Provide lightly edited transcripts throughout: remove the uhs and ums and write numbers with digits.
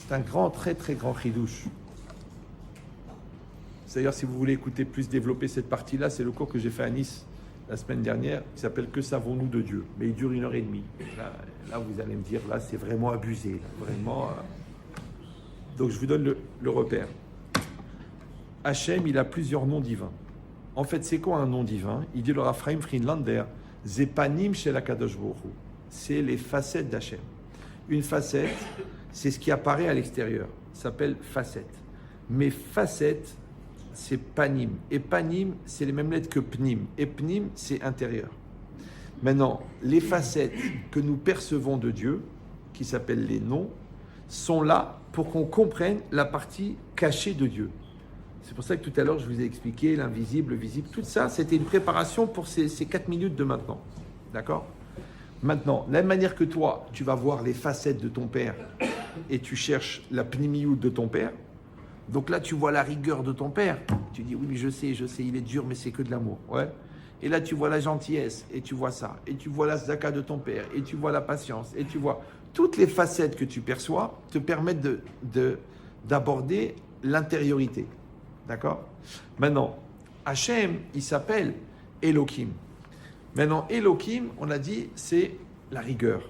C'est un grand, très très grand chidouche. D'ailleurs, si vous voulez écouter plus développer cette partie-là, c'est le cours que j'ai fait à Nice la semaine dernière, qui s'appelle « Que savons-nous de Dieu ?» Mais il dure 1h30. Là, vous allez me dire, là, c'est vraiment abusé. Là, vraiment. Donc, je vous donne le repère. Hachem, il a plusieurs noms divins. En fait, c'est quoi un nom divin? Il dit le Raphaïm Friedlander, « Zepanim shel HaKadosh Baruch Hu » c'est les facettes d'Hachem. Une facette, c'est ce qui apparaît à l'extérieur. Ça s'appelle facette. Mais facette, c'est panim. Et panim, c'est les mêmes lettres que pnim. Et pnim, c'est intérieur. Maintenant, les facettes que nous percevons de Dieu, qui s'appellent les noms, sont là pour qu'on comprenne la partie cachée de Dieu. C'est pour ça que tout à l'heure, je vous ai expliqué l'invisible, le visible. Tout ça, c'était une préparation pour ces 4 minutes de maintenant. D'accord ? Maintenant, de la même manière que toi, tu vas voir les facettes de ton père et tu cherches la pnimiout de ton père. Donc là, tu vois la rigueur de ton père. Tu dis, oui, mais je sais, il est dur, mais c'est que de l'amour. Ouais. Et là, tu vois la gentillesse et tu vois ça. Et tu vois la zaka de ton père et tu vois la patience. Et tu vois toutes les facettes que tu perçois te permettent d'aborder l'intériorité. D'accord ? Maintenant, Hachem, il s'appelle Elohim. Maintenant, Elohim, on a dit, c'est la rigueur.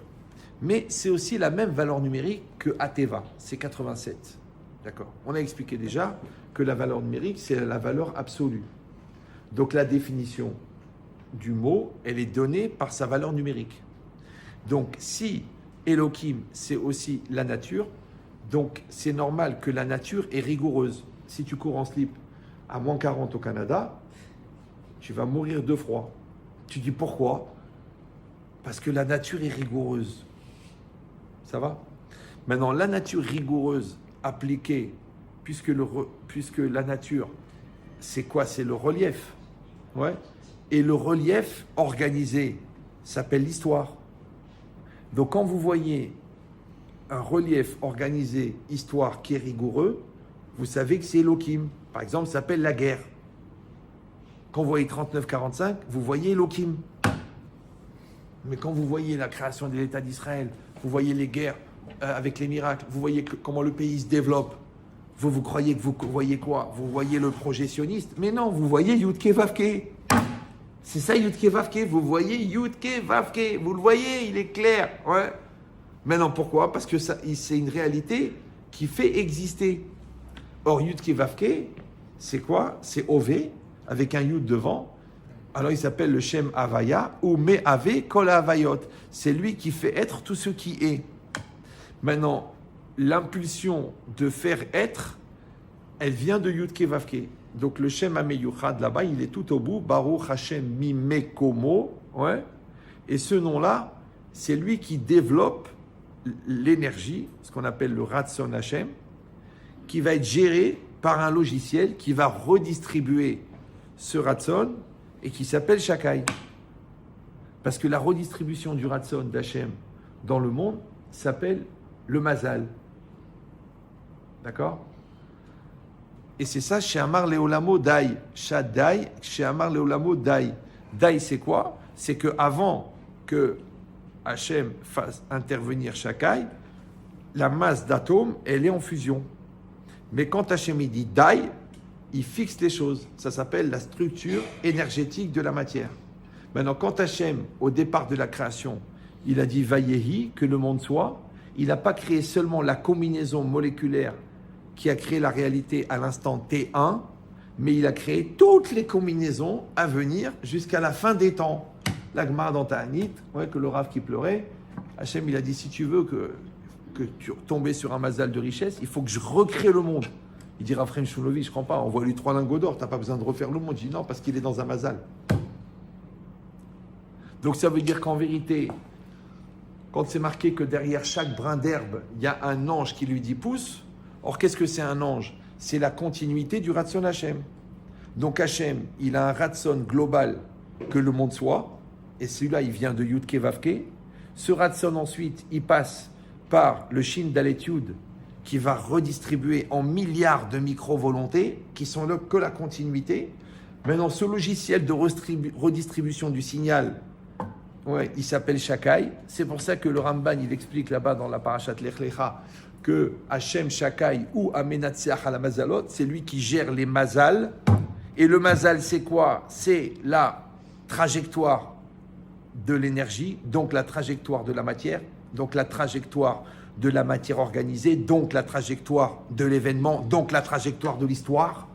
Mais c'est aussi la même valeur numérique que Ateva, c'est 87. D'accord ? On a expliqué déjà que la valeur numérique, c'est la valeur absolue. Donc la définition du mot, elle est donnée par sa valeur numérique. Donc si Elohim, c'est aussi la nature, donc c'est normal que la nature est rigoureuse. Si tu cours en slip à moins 40 au Canada, tu vas mourir de froid. Tu dis pourquoi ? Parce que la nature est rigoureuse. Ça va ? Maintenant, la nature rigoureuse appliquée, puisque la nature, c'est quoi ? C'est le relief. Ouais. Et le relief organisé s'appelle l'histoire. Donc quand vous voyez un relief organisé, histoire qui est rigoureux, vous savez que c'est Elohim. Par exemple, ça s'appelle la guerre. Quand vous voyez 39-45, vous voyez Elohim. Mais quand vous voyez la création de l'État d'Israël, vous voyez les guerres avec les miracles, vous voyez comment le pays se développe, vous croyez que vous voyez quoi ? Vous voyez le projet sioniste ? Mais non, vous voyez Yudke Vavke. C'est ça Yudke Vavke, vous voyez Yudke Vavke. Vous le voyez, il est clair. Ouais. Maintenant, pourquoi ? Parce que c'est une réalité qui fait exister. Or, Yudke Vavke, c'est quoi ? C'est Ové, avec un Yud devant. Alors, il s'appelle le Shem Havaya, ou Me'ave Kol Havayot. C'est lui qui fait être tout ce qui est. Maintenant, l'impulsion de faire être, elle vient de Yudke Vavke. Donc, le Shem Ameyuchad, là-bas, il est tout au bout. Baruch Hashem Mimekomo. Ouais. Et ce nom-là, c'est lui qui développe l'énergie, ce qu'on appelle le Ratson Hashem, qui va être géré par un logiciel qui va redistribuer ce Ratson et qui s'appelle Shakai. Parce que la redistribution du Ratson d'Hachem dans le monde s'appelle le Mazal. D'accord ? Et c'est ça, chez Amar Leolamo Dai. Shaddai, chez Amar Leolamo Dai. Dai, c'est quoi ? C'est qu'avant que Hachem fasse intervenir Shakai, la masse d'atomes, elle est en fusion. Mais quand Hachem dit Dai, il fixe les choses. Ça s'appelle la structure énergétique de la matière. Maintenant, quand Hachem, au départ de la création, il a dit Vayehi, que le monde soit, il n'a pas créé seulement la combinaison moléculaire qui a créé la réalité à l'instant T1, mais il a créé toutes les combinaisons à venir jusqu'à la fin des temps. La Gemara dans Ta'anit, ouais, que le Rav qui pleurait, Hachem, il a dit, si tu veux que tu tombes sur un mazal de richesse, il faut que je recrée le monde. Il dit, Raphaël Shoulovi, je ne comprends pas, envoie-lui 3 lingots d'or, tu n'as pas besoin de refaire le monde. Je dis non, parce qu'il est dans un mazal. Donc ça veut dire qu'en vérité, quand c'est marqué que derrière chaque brin d'herbe, il y a un ange qui lui dit pousse, or qu'est-ce que c'est un ange ? C'est la continuité du Ratson Hachem. Donc Hachem, il a un Ratson global que le monde soit, et celui-là, il vient de Yudke Vavke. Ce Ratson ensuite, il passe par le Shin Dalet Yud, qui va redistribuer en milliards de micro-volontés, qui sont là que la continuité. Maintenant, ce logiciel de redistribution du signal, ouais, il s'appelle Shakai. C'est pour ça que le Ramban, il explique là-bas dans la Parashat Lech Lecha que Hachem Shakai ou Amenatseach ala Mazalot, c'est lui qui gère les mazal. Et le mazal, c'est quoi? C'est la trajectoire de l'énergie, donc la trajectoire de la matière, donc la trajectoire de la matière organisée, donc la trajectoire de l'événement, donc la trajectoire de l'histoire,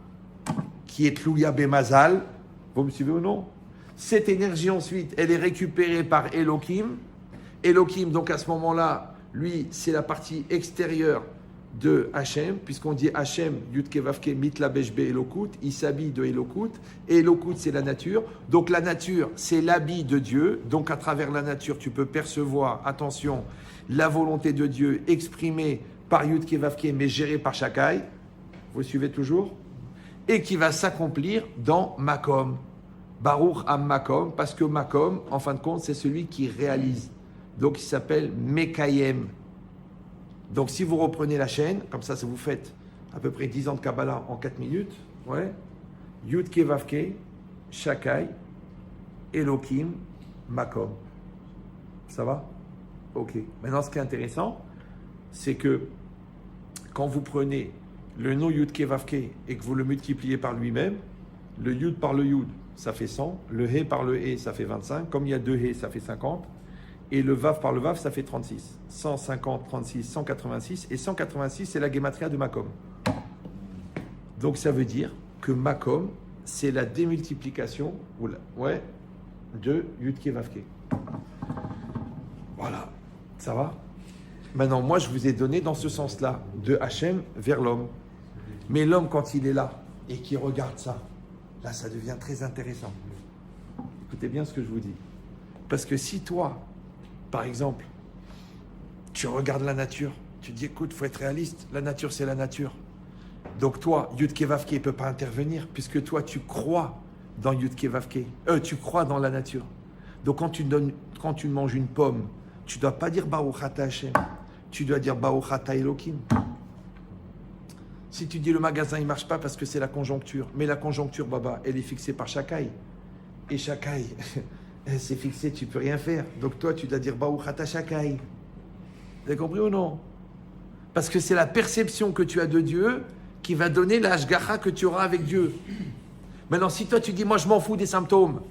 qui est Tlouya Bemazal. Vous me suivez ou non? Cette énergie ensuite, elle est récupérée par Elohim. Elohim, donc à ce moment-là, lui, c'est la partie extérieure de Hachem, puisqu'on dit Hachem, Yudke Vavke, Mitla Beshbe Elokut, il s'habille de Elokut, et Elokut c'est la nature. Donc la nature, c'est l'habit de Dieu. Donc à travers la nature, tu peux percevoir, attention, la volonté de Dieu exprimée par Yudke Vavke, mais gérée par Shakai. Vous suivez toujours? Et qui va s'accomplir dans Makom. Baruch Am Makom, parce que Makom, en fin de compte, c'est celui qui réalise. Donc il s'appelle Mekayem. Donc si vous reprenez la chaîne, comme ça vous faites à peu près 10 ans de Kabbalah en 4 minutes, ouais. Yudke Vavke, Shakai, Elohim, Makom. Ça va? Ok. Maintenant ce qui est intéressant, c'est que quand vous prenez le nom Yudke Vavke et que vous le multipliez par lui-même, le Yud par le Yud, ça fait 100, le He par le He, ça fait 25, comme il y a 2 He, ça fait 50, et le Vav par le Vav, ça fait 36. 150, 36, 186, et 186, c'est la Gematria de Makom. Donc ça veut dire que Makom, c'est la démultiplication de Yudke Vavke. Voilà, ça va? Maintenant, moi, je vous ai donné dans ce sens-là, de Hachem vers l'homme. Mais l'homme, quand il est là et qu'il regarde ça, là, ça devient très intéressant. Écoutez bien ce que je vous dis. Parce que si toi, par exemple, tu regardes la nature, tu dis, écoute, il faut être réaliste, la nature, c'est la nature. Donc toi, Yudke Vavke ne peut pas intervenir, puisque toi, tu crois dans Yudke Vavke. Tu crois dans la nature. Donc quand tu manges une pomme, tu ne dois pas dire Baruch Ata Hashem, tu dois dire Baruch Ata Elohim. Si tu dis le magasin il ne marche pas parce que c'est la conjoncture, mais la conjoncture, Baba, elle est fixée par Shakai. Et Shakai, c'est fixé, tu ne peux rien faire. Donc toi, tu dois dire Baruch Ata Shakai. Vous avez compris ou non? Parce que c'est la perception que tu as de Dieu qui va donner la hashgacha que tu auras avec Dieu. Maintenant, si toi tu dis, moi je m'en fous des symptômes,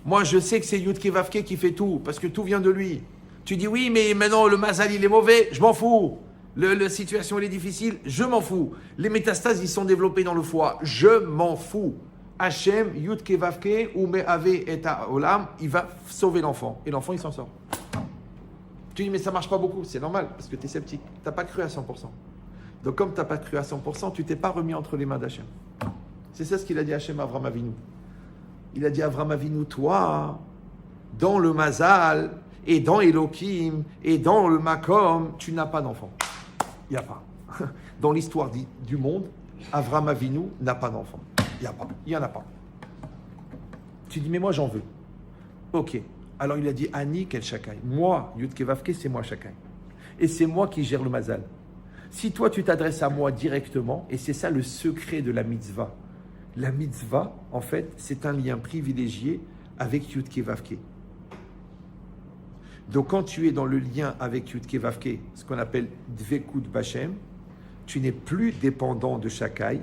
moi je sais que c'est Yudke Vavke qui fait tout, parce que tout vient de lui. Tu dis, oui, mais maintenant le mazal il est mauvais, je m'en fous. La situation elle est difficile, je m'en fous. Les métastases ils sont développés dans le foie, je m'en fous. Hachem, Yudke Vavke, ou Me'ave et Olam, il va sauver l'enfant. Et l'enfant il s'en sort. Tu dis, mais ça ne marche pas beaucoup. C'est normal, parce que tu es sceptique. Tu n'as pas cru à 100%. Donc, comme tu n'as pas cru à 100%, tu ne t'es pas remis entre les mains d'Hachem. C'est ça ce qu'il a dit Hachem à Avram Avinu. Il a dit à Avram Avinu, toi, dans le Mazal, et dans Elohim, et dans le Makom, tu n'as pas d'enfant. Il n'y a pas. Dans l'histoire du monde, Avram Avinu n'a pas d'enfant. Il n'y a pas. Il n'y en a pas. Tu dis, mais moi, j'en veux. Ok. Alors il a dit Ani Kel Shakai. Moi, Yudke Vavke, c'est moi Shakai. Et c'est moi qui gère le Mazal. Si toi tu t'adresses à moi directement, et c'est ça le secret de la mitzvah. La mitzvah, en fait, c'est un lien privilégié avec Yudke Vavke. Donc quand tu es dans le lien avec Yudke Vavke, ce qu'on appelle Dvekut Bachem, tu n'es plus dépendant de Shakai,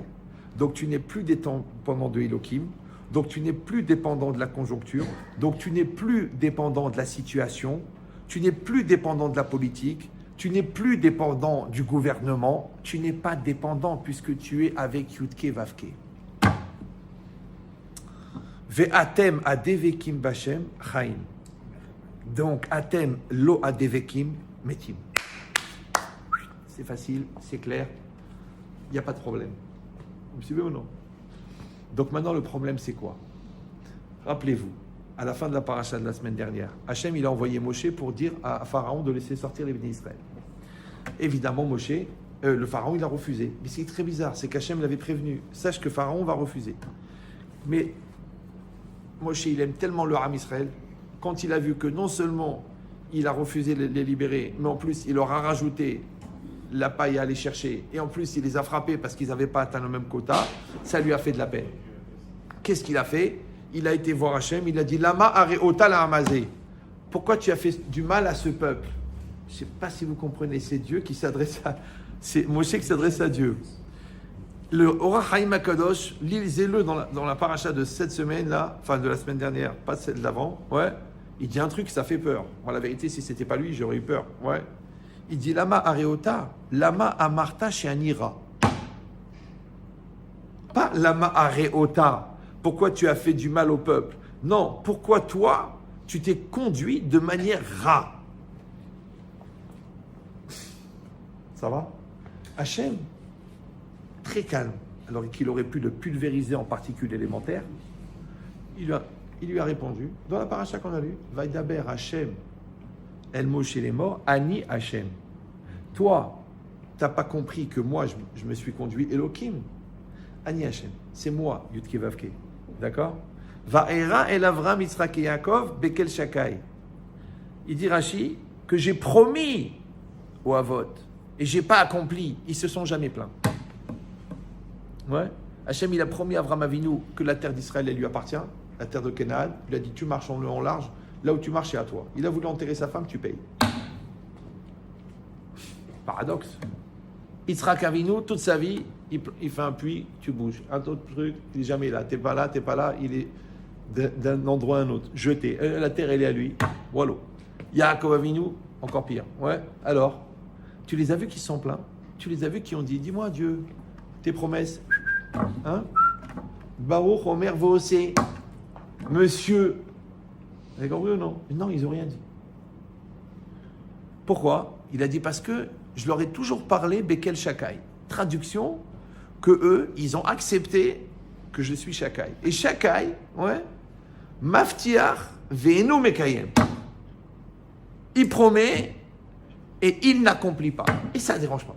donc tu n'es plus dépendant de Elohim, donc tu n'es plus dépendant de la conjoncture, donc tu n'es plus dépendant de la situation, tu n'es plus dépendant de la politique, tu n'es plus dépendant du gouvernement, tu n'es pas dépendant puisque tu es avec Yudke Vavke. Ve'atem adevekim bachem chaim. Donc atem lo adevekim metim. C'est facile, c'est clair, il n'y a pas de problème. Vous me suivez ou non? Donc maintenant, le problème, c'est quoi? Rappelez-vous, à la fin de la paracha de la semaine dernière, Hachem, il a envoyé Moshe pour dire à Pharaon de laisser sortir les bénis d'Israël. Évidemment, Moshe, le Pharaon, il a refusé. Mais c'est très bizarre, c'est qu'Hachem l'avait prévenu. Sache que Pharaon va refuser. Mais Moshe, il aime tellement le Ham Israël, quand il a vu que non seulement il a refusé de les libérer, mais en plus, il leur a rajouté la paille à aller chercher, et en plus, il les a frappés parce qu'ils n'avaient pas atteint le même quota, ça lui a fait de la peine. Qu'est-ce qu'il a fait? Il a été voir Hachem, il a dit Lama areota la hamazé. Pourquoi tu as fait du mal à ce peuple? Je ne sais pas si vous comprenez, c'est Dieu qui s'adresse C'est Moshe qui s'adresse à Dieu. Le Orach Chaim HaKadosh, lisez-le dans la paracha de cette semaine-là, enfin de la semaine dernière, pas celle d'avant, ouais. Il dit un truc, ça fait peur. Moi, la vérité, si c'était pas lui, j'aurais eu peur, ouais. Il dit Lama Areota, Lama Amarta chez Anira. Pas Lama Areota, pourquoi tu as fait du mal au peuple. Non, pourquoi toi, tu t'es conduit de manière rare. Ça va? Hachem, très calme, alors qu'il aurait pu le pulvériser en particules élémentaires, il lui a répondu, dans la paracha qu'on a lue, Vaidaber Hachem, El Moshe les morts, Ani Hachem. Toi, tu n'as pas compris que moi, je me suis conduit Elohim. Ani Hachem, c'est moi, Yudke Vavke. D'accord? Va'era El Avram Yitzhak et Yaakov, Bekel Shakai. Il dit Rashi que j'ai promis au Avot et j'ai pas accompli. Ils se sont jamais plaints. Ouais. Hachem, il a promis à Avram Avinu que la terre d'Israël, elle lui appartient, la terre de Canaan. Il a dit tu marches en long en large, là où tu marches, c'est à toi. Il a voulu enterrer sa femme, tu payes. Paradoxe. Yitzhak Avinu, toute sa vie, il fait un puits, tu bouges. Un autre truc, il n'est jamais là. T'es pas là, il est d'un endroit à un autre, jeté. La terre, elle est à lui. Voilà. Yaakov Avinu, encore pire. Ouais. Alors, tu les as vus qui se sont plaints. Tu les as vus qui ont dit, dis-moi Dieu, tes promesses. Hein? Baruch Omer Voosé. Monsieur. Vous avez compris ou non? Non, ils n'ont rien dit. Pourquoi? Il a dit parce que je leur ai toujours parlé Bekel Shakai. Traduction, que eux, ils ont accepté que je suis Shakai. Et Shakai, ouais, Maftiach Ve'enu Mekayem. Il promet et il n'accomplit pas. Et ça ne dérange pas.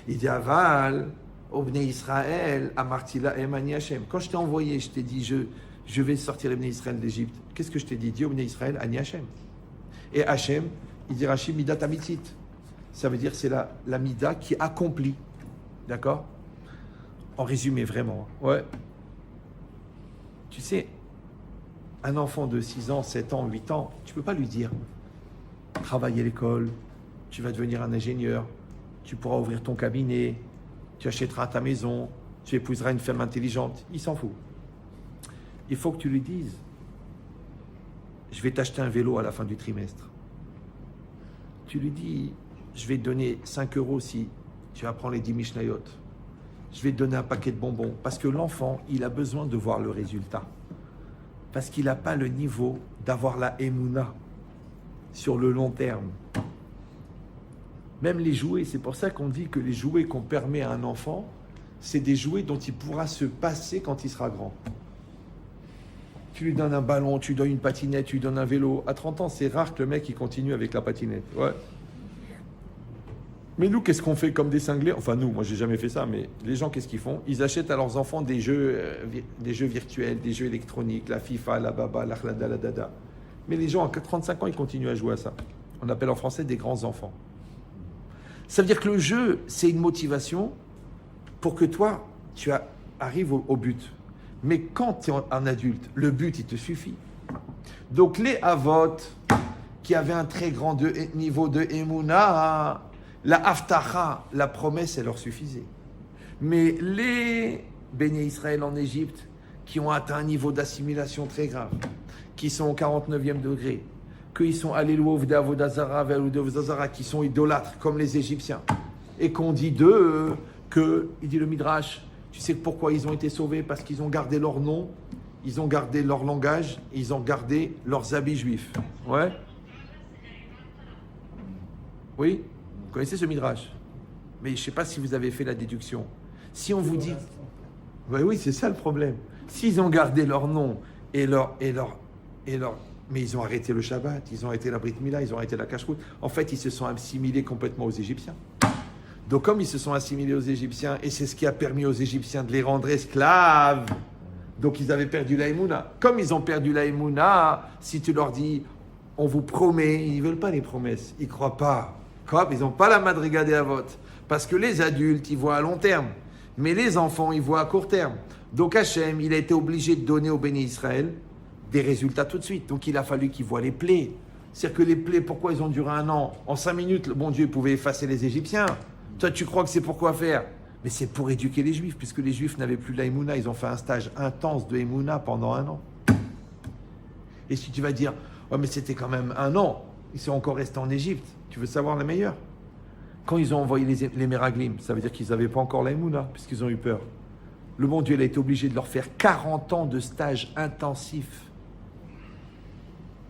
Il dit Aval, Obné Israël, Amartila Emani Hashem. Quand je t'ai envoyé, je t'ai dit je vais sortir les Bnei Israël d'Égypte. Qu'est-ce que je t'ai dit? Dis Obné Israël, Ani Hashem. Et Hashem, il dit Rashi Midat Amitit. Ça veut dire c'est la Mida qui accomplit. D'accord? En résumé, vraiment. Ouais. Tu sais, un enfant de 6 ans, 7 ans, 8 ans, tu ne peux pas lui dire travaille à l'école, tu vas devenir un ingénieur, tu pourras ouvrir ton cabinet, tu achèteras ta maison, tu épouseras une femme intelligente. Il s'en fout. Il faut que tu lui dises je vais t'acheter un vélo à la fin du trimestre. Tu lui dis je vais te donner 5 € si tu apprends les 10 Mishnayot. Je vais te donner un paquet de bonbons. Parce que l'enfant, il a besoin de voir le résultat. Parce qu'il n'a pas le niveau d'avoir la Emouna sur le long terme. Même les jouets, c'est pour ça qu'on dit que les jouets qu'on permet à un enfant, c'est des jouets dont il pourra se passer quand il sera grand. Tu lui donnes un ballon, tu lui donnes une patinette, tu lui donnes un vélo. À 30 ans, c'est rare que le mec il continue avec la patinette. Ouais. Mais nous, qu'est-ce qu'on fait comme des cinglés? Enfin nous, moi j'ai jamais fait ça, mais les gens, qu'est-ce qu'ils font? Ils achètent à leurs enfants des jeux virtuels, des jeux électroniques, la FIFA, la Baba, la Khlada, la Dada. Mais les gens à 35 ans, ils continuent à jouer à ça. On appelle en français des grands enfants. Ça veut dire que le jeu, c'est une motivation pour que toi, tu arrives au but. Mais quand tu es un adulte, le but, il te suffit. Donc les Avot, qui avaient un très grand niveau de Emouna, la Haftacha, la promesse, elle leur suffisait. Mais les Béné Israël en Égypte, qui ont atteint un niveau d'assimilation très grave, qui sont au 49e degré, qu'ils sont allés louer Avodazara, vers Avodazara, qui sont idolâtres comme les Égyptiens, et qu'on dit d'eux il dit le Midrash, tu sais pourquoi ils ont été sauvés? Parce qu'ils ont gardé leur nom, ils ont gardé leur langage, ils ont gardé leurs habits juifs. Ouais? Oui? Vous connaissez ce Midrash? Mais je ne sais pas si vous avez fait la déduction. Si on vous dit... Oui, c'est ça le problème. S'ils ont gardé leur nom et leur... Mais ils ont arrêté le Shabbat, ils ont arrêté la Brit Mila, ils ont arrêté la Kashrut. En fait, ils se sont assimilés complètement aux Égyptiens. Donc, comme ils se sont assimilés aux Égyptiens, et c'est ce qui a permis aux Égyptiens de les rendre esclaves, donc ils avaient perdu la Emouna. Comme ils ont perdu la Emouna, si tu leur dis, on vous promet, ils ne veulent pas les promesses, ils ne croient pas. Ils n'ont pas la madriga des Avot. Parce que les adultes, ils voient à long terme. Mais les enfants, ils voient à court terme. Donc Hachem, il a été obligé de donner au Béné Israël des résultats tout de suite. Donc il a fallu qu'ils voient les plaies. C'est-à-dire que les plaies, pourquoi ils ont duré 1 an? En 5 minutes, le bon Dieu pouvait effacer les Égyptiens. Toi, tu crois que c'est pour quoi faire? Mais c'est pour éduquer les Juifs, puisque les Juifs n'avaient plus la Emouna. Ils ont fait un stage intense de Emouna pendant 1 an. Et si tu vas dire, oh, mais c'était quand même 1 an, ils sont encore restés en Égypte. Tu veux savoir la meilleure? Quand ils ont envoyé les Meraglim, ça veut dire qu'ils n'avaient pas encore la Emouna, puisqu'ils ont eu peur. Le bon Dieu, il a été obligé de leur faire 40 ans de stage intensif,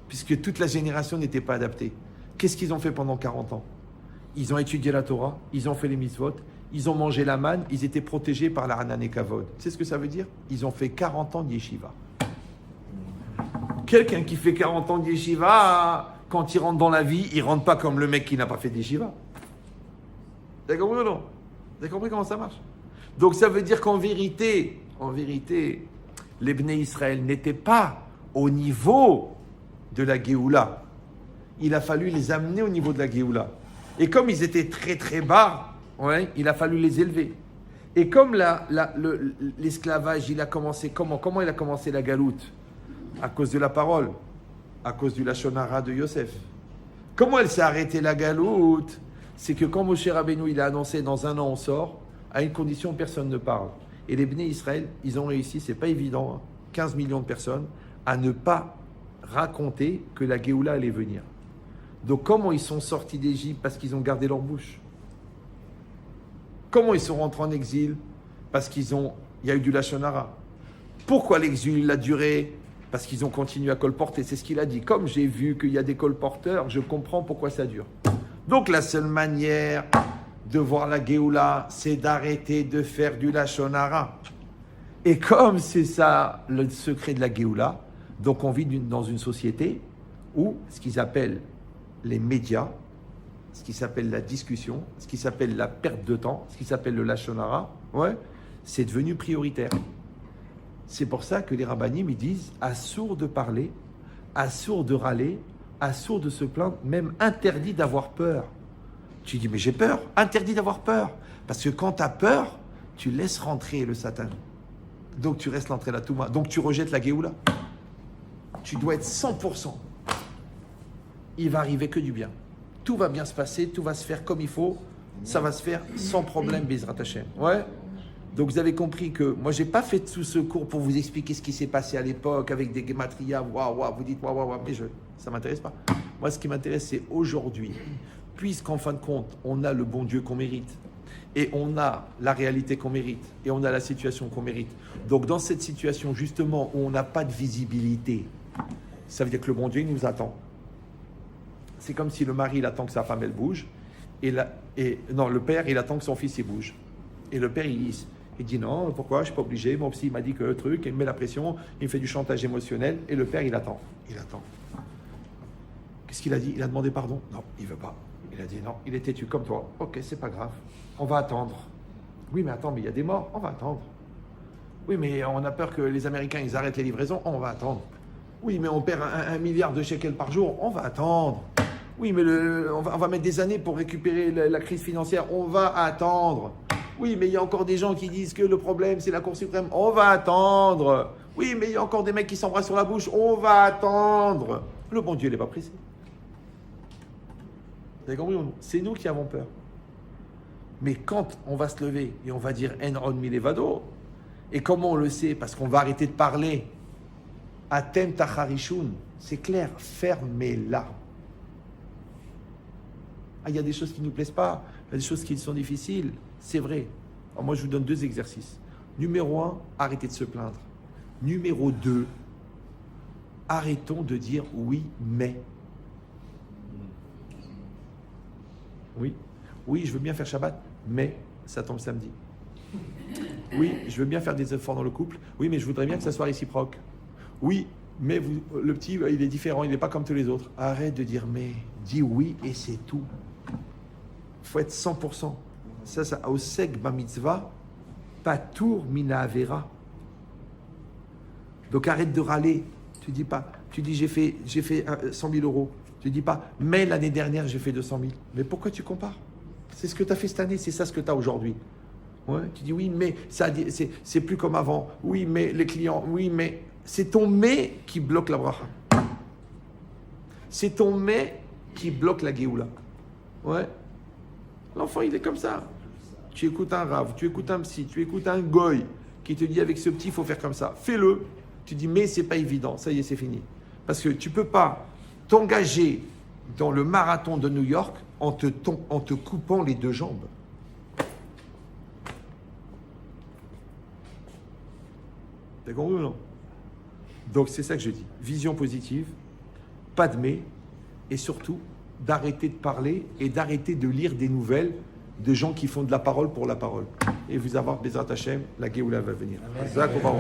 puisque toute la génération n'était pas adaptée. Qu'est-ce qu'ils ont fait pendant 40 ans? Ils ont étudié la Torah, ils ont fait les mitzvot, ils ont mangé la manne, ils étaient protégés par la Hanan et Kavod. Tu sais ce que ça veut dire? Ils ont fait 40 ans de yeshiva. Quelqu'un qui fait 40 ans de yeshiva, quand il rentre dans la vie, il ne rentre pas comme le mec qui n'a pas fait de yeshiva. Vous avez compris ou non? Vous avez compris comment ça marche? Donc ça veut dire qu'en vérité, les Bnei Israël n'étaient pas au niveau de la Géoula. Il a fallu les amener au niveau de la Géoula. Et comme ils étaient très très bas, ouais, il a fallu les élever. Et comme l'esclavage, il a commencé comment il a commencé la galoute? À cause de la parole, à cause du Lashon Hara de Yosef. Comment elle s'est arrêtée la galoute? C'est que quand Moshe Rabbeinu il a annoncé dans 1 an on sort, à une condition personne ne parle. Et les Bnei Israël, ils ont réussi, c'est pas évident, 15 millions de personnes, à ne pas raconter que la Géoula allait venir. Donc comment ils sont sortis d'Égypte? Parce qu'ils ont gardé leur bouche. Comment ils sont rentrés en exil? Parce il y a eu du Lashon Hara. Pourquoi l'exil a duré? Parce qu'ils ont continué à colporter. C'est ce qu'il a dit. Comme j'ai vu qu'il y a des colporteurs, je comprends pourquoi ça dure. Donc la seule manière de voir la Géoula, c'est d'arrêter de faire du Lashon Hara. Et comme c'est ça le secret de la Géoula, donc on vit dans une société où ce qu'ils appellent les médias, ce qui s'appelle la discussion, ce qui s'appelle la perte de temps, ce qui s'appelle le Lashon Hara, ouais, c'est devenu prioritaire. C'est pour ça que les rabbinim, ils disent assourd de parler, assourd de râler, assourd de se plaindre, même interdit d'avoir peur. Tu dis, mais j'ai peur, interdit d'avoir peur. Parce que quand tu as peur, tu laisses rentrer le Satan. Donc tu restes l'entrée la Touma. Donc tu rejettes la Géoula. Tu dois être 100%. Il va arriver que du bien. Tout va bien se passer, tout va se faire comme il faut. Ça va se faire sans problème, Bezrat Hashem. Ouais. Donc vous avez compris que moi j'ai pas fait tout ce cours pour vous expliquer ce qui s'est passé à l'époque avec des gématria, vous dites mais ça m'intéresse pas. Moi ce qui m'intéresse c'est aujourd'hui, puisqu'en fin de compte on a le bon Dieu qu'on mérite et on a la réalité qu'on mérite et on a la situation qu'on mérite. Donc dans cette situation justement où on n'a pas de visibilité, ça veut dire que le bon Dieu il nous attend. C'est comme si le mari il attend que sa femme elle bouge le père il attend que son fils il bouge et le père il dit non, pourquoi? Je ne suis pas obligé. Mon psy m'a dit que le truc, il me met la pression, il me fait du chantage émotionnel. Et le père, il attend. Il attend. Qu'est-ce qu'il a dit? Il a demandé pardon? Non, il ne veut pas. Il a dit non, il est têtu comme toi. Ok, c'est pas grave. On va attendre. Oui, mais attends, mais il y a des morts. On va attendre. Oui, mais on a peur que les Américains, ils arrêtent les livraisons. On va attendre. Oui, mais on perd 1 milliard de shekels par jour. On va attendre. Oui, mais on va mettre des années pour récupérer la crise financière. On va attendre. Oui, mais il y a encore des gens qui disent que le problème, c'est la Cour suprême. On va attendre. Oui, mais il y a encore des mecs qui s'embrassent sur la bouche. On va attendre. Le bon Dieu, il n'est pas pressé. Vous avez compris ou non? C'est nous qui avons peur. Mais quand on va se lever et on va dire « En on milevado », et comment on le sait? Parce qu'on va arrêter de parler. « Atem tacharishun », c'est clair, fermez-la. Ah, il y a des choses qui ne nous plaisent pas, il y a des choses qui sont difficiles. C'est vrai. Alors moi, je vous donne 2 exercices. Numéro 1, arrêtez de se plaindre. Numéro 2, arrêtons de dire oui, mais. Oui, je veux bien faire Shabbat, mais ça tombe samedi. Oui, je veux bien faire des efforts dans le couple. Oui, mais je voudrais bien que ça soit réciproque. Oui, mais le petit, il est différent, il n'est pas comme tous les autres. Arrête de dire mais. Dis oui et c'est tout. Il faut être 100%. Ça, Oseg ba mitzvah, patour mina avera. Donc arrête de râler. Tu dis pas, tu dis j'ai fait 100 000 euros. Tu dis pas, mais l'année dernière j'ai fait 200 000. Mais pourquoi tu compares? C'est ce que tu as fait cette année, c'est ça ce que tu as aujourd'hui. Ouais, tu dis oui, mais ça, c'est plus comme avant. Oui, mais les clients, oui, mais c'est ton mais qui bloque la bracha. C'est ton mais qui bloque la Géoula. Ouais. L'enfant, il est comme ça. tu écoutes un rave, tu écoutes un psy, tu écoutes un goy qui te dit avec ce petit, il faut faire comme ça. Fais-le. Tu dis, mais c'est pas évident. Ça y est, c'est fini. Parce que tu peux pas t'engager dans le marathon de New York en te coupant les deux jambes. T'as compris ou non? Donc c'est ça que je dis. Vision positive, pas de mais, et surtout d'arrêter de parler et d'arrêter de lire des nouvelles de gens qui font de la parole pour la parole. Et vous avoir Bezrat Hashem, la Géoula va venir. C'est ça qu'on va